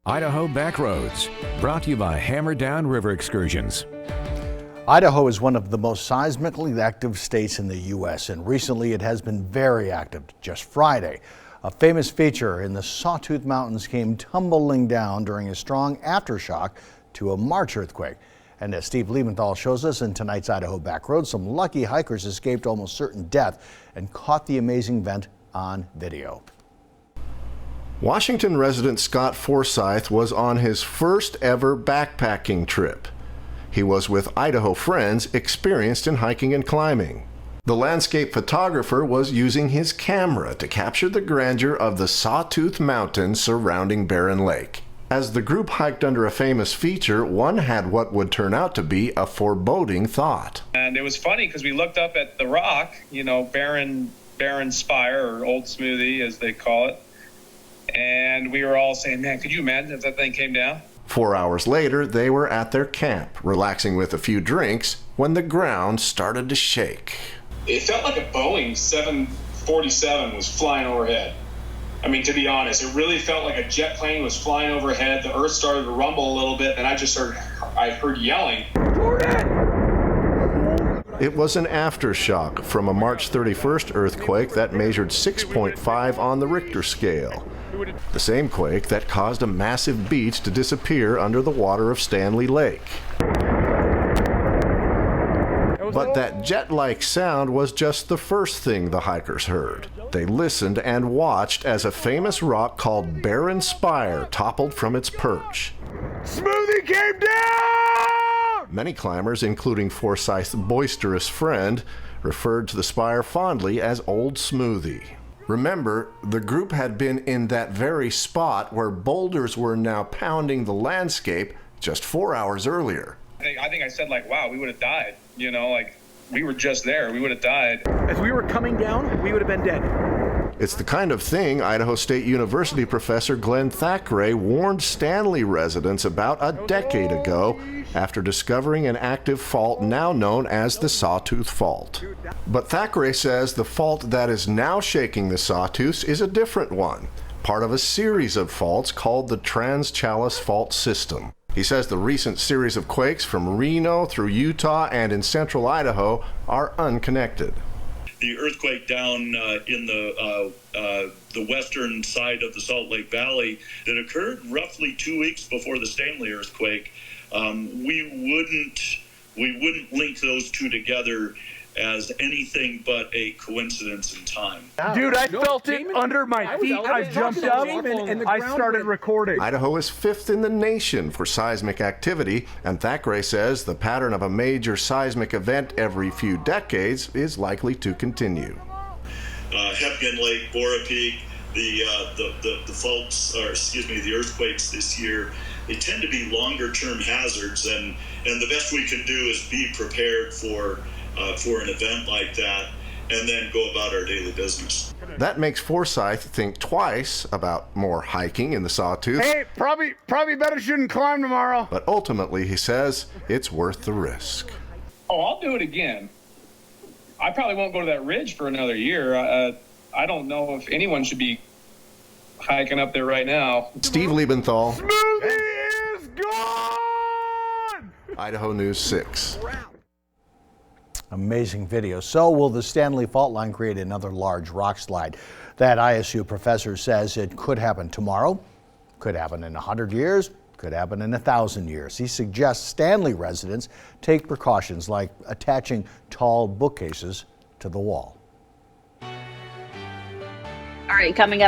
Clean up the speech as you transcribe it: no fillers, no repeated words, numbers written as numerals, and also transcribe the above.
Idaho Backroads, brought to you by Hammer Down River Excursions. Idaho is one of the most seismically active states in the U.S., and recently it has been very active. Just Friday, a famous feature in the Sawtooth Mountains came tumbling down during a strong aftershock to a March earthquake. And as Steve Liebenthal shows us in tonight's Idaho Backroads, some lucky hikers escaped almost certain death and caught the amazing event on video. Washington resident Scott Forsyth was on his first ever backpacking trip. He was with Idaho friends experienced in hiking and climbing. The landscape photographer was using his camera to capture the grandeur of the Sawtooth Mountains surrounding Barren Lake. As the group hiked under a famous feature, one had what would turn out to be a foreboding thought. And it was funny because we looked up at the rock, Barren Spire, or Old Smoothie as they call it. And we were all saying, man, could you imagine if that thing came down? 4 hours later, they were at their camp, relaxing with a few drinks, when the ground started to shake. It felt like a Boeing 747 was flying overhead. I mean, to be honest, it really felt like a jet plane was flying overhead. The earth started to rumble a little bit, and I heard yelling. It was an aftershock from a March 31st earthquake that measured 6.5 on the Richter scale. The same quake that caused a massive beach to disappear under the water of Stanley Lake. But that jet-like sound was just the first thing the hikers heard. They listened and watched as a famous rock called Barren Spire toppled from its perch. Smoothie came down! Many climbers, including Forsyth's boisterous friend, referred to the spire fondly as Old Smoothie. Remember, the group had been in that very spot where boulders were now pounding the landscape just 4 hours earlier. I think I said, wow, we would have died. We were just there. We would have died. As we were coming down, we would have been dead. It's the kind of thing Idaho State University professor Glenn Thackeray warned Stanley residents about a decade ago after discovering an active fault now known as the Sawtooth Fault. But Thackeray says the fault that is now shaking the Sawtooths is a different one, part of a series of faults called the Trans-Challis Fault System. He says the recent series of quakes from Reno through Utah and in central Idaho are unconnected. The earthquake down in the western side of the Salt Lake Valley that occurred roughly 2 weeks before the Stanley earthquake, we wouldn't link those two together as anything but a coincidence in time. Dude, I felt it under my feet. I jumped up and I started recording. Idaho is fifth in the nation for seismic activity, and Thackeray says the pattern of a major seismic event every few decades is likely to continue. Hepkin Lake, Bora Peak, the faults, the earthquakes this year, they tend to be longer-term hazards, and the best we can do is be prepared for an event like that, and then go about our daily business. That makes Forsyth think twice about more hiking in the Sawtooth. Hey, probably better shouldn't climb tomorrow. But ultimately, he says, it's worth the risk. Oh, I'll do it again. I probably won't go to that ridge for another year. I don't know if anyone should be hiking up there right now. Steve Liebenthal. Smoothie is gone! Idaho News 6. Amazing video. So will the Stanley Fault Line create another large rock slide? That ISU professor says it could happen tomorrow, could happen in 100 years, could happen in 1,000 years. He suggests Stanley residents take precautions like attaching tall bookcases to the wall. All right, coming up.